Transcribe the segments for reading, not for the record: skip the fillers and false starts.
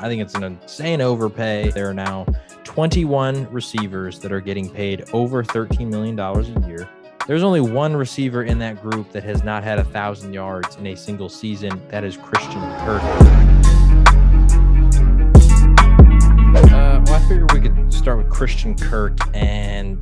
I think it's an insane overpay. There are now 21 receivers that are getting paid over $13 million a year. There's only one receiver in that group that has not had 1,000 yards in a single season. That is Christian Kirk. I figured we could start with Christian Kirk, and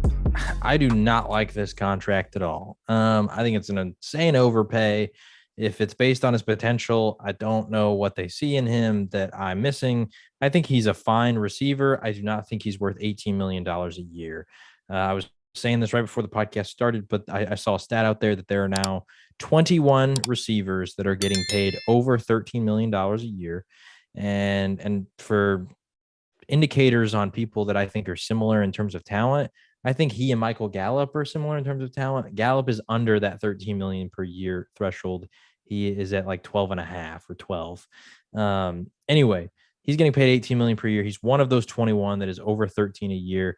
I do not like this contract at all. I think it's an insane overpay. If it's based on his potential, I don't know what they see in him that I'm missing. I think he's a fine receiver. I do not think he's worth $18 million a year. I was saying this right before the podcast started, but I saw a stat out there that there are now 21 receivers that are getting paid over $13 million a year. And for indicators on people that I think are similar in terms of talent, I think he and Michael Gallup are similar in terms of talent. Gallup is under that 13 million per year threshold. He is at like 12 and a half or 12. Anyway, he's getting paid 18 million per year. He's one of those 21 that is over 13 a year.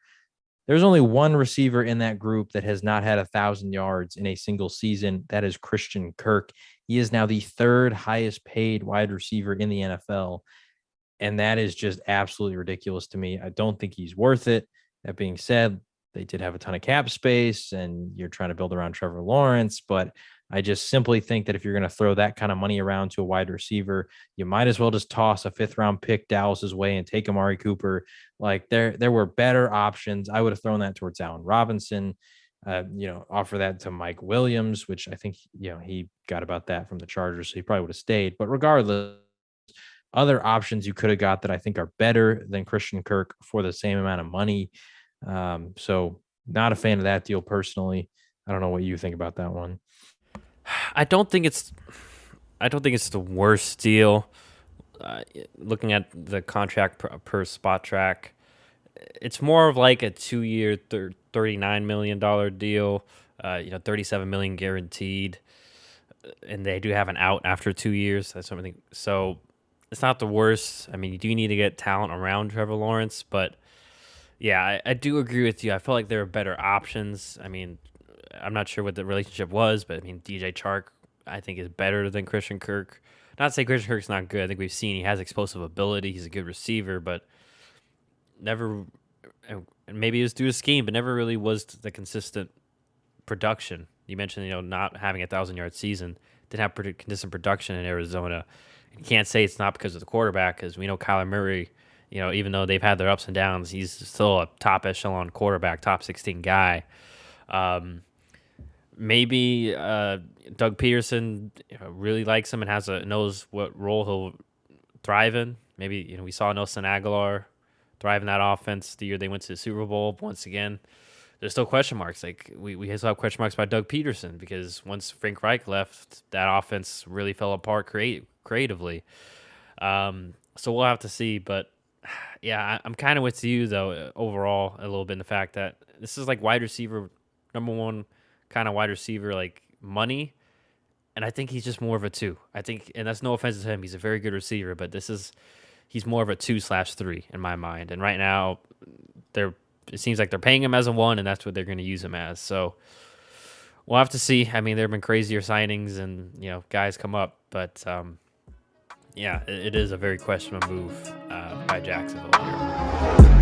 There's only one receiver in that group that has not had 1,000 yards in a single season. That is Christian Kirk. He is now the third highest paid wide receiver in the NFL. And that is just absolutely ridiculous to me. I don't think he's worth it. That being said, they did have a ton of cap space and you're trying to build around Trevor Lawrence, but I just simply think that if you're going to throw that kind of money around to a wide receiver, you might as well just toss a 5th round pick Dallas's way and take Amari Cooper. Like there were better options. I would have thrown that towards Allen Robinson, offer that to Mike Williams, which I think, he got about that from the Chargers. So he probably would have stayed, but regardless, other options you could have got that I think are better than Christian Kirk for the same amount of money. So not a fan of that deal personally. I don't know what you think about that one. I don't think it's the worst deal. Looking at the contract per spot track, it's more of like a 2-year, $39 million deal. $37 million guaranteed, and they do have an out after 2 years. That's something. So it's not the worst. I mean, you do need to get talent around Trevor Lawrence, but yeah, I do agree with you. I feel like there are better options. I mean, I'm not sure what the relationship was, but I mean, DJ Chark, I think, is better than Christian Kirk. Not to say Christian Kirk's not good. I think we've seen he has explosive ability. He's a good receiver, but never, maybe it was due to scheme, but never really was the consistent production. You mentioned, not having a 1,000-yard season. Didn't have consistent production in Arizona. You can't say it's not because of the quarterback, because we know Kyler Murray, even though they've had their ups and downs, he's still a top echelon quarterback, top 16 guy. Maybe Doug Peterson really likes him and knows what role he'll thrive in. Maybe, we saw Nelson Aguilar thrive in that offense the year they went to the Super Bowl. Once again, there's still question marks. Like we still have question marks by Doug Peterson, because once Frank Reich left, that offense really fell apart creatively. So we'll have to see. But yeah, I'm kind of with you though overall a little bit in the fact that this is like wide receiver number one kind of wide receiver like money, and I think he's just more of a 2. I think, and that's no offense to him, he's a very good receiver, but he's more of a 2/3 in my mind. And right now, it seems like they're paying him as a 1, and that's what they're going to use him as. So we'll have to see. I mean, there have been crazier signings, and guys come up, but yeah, it is a very questionable move by Jacksonville here.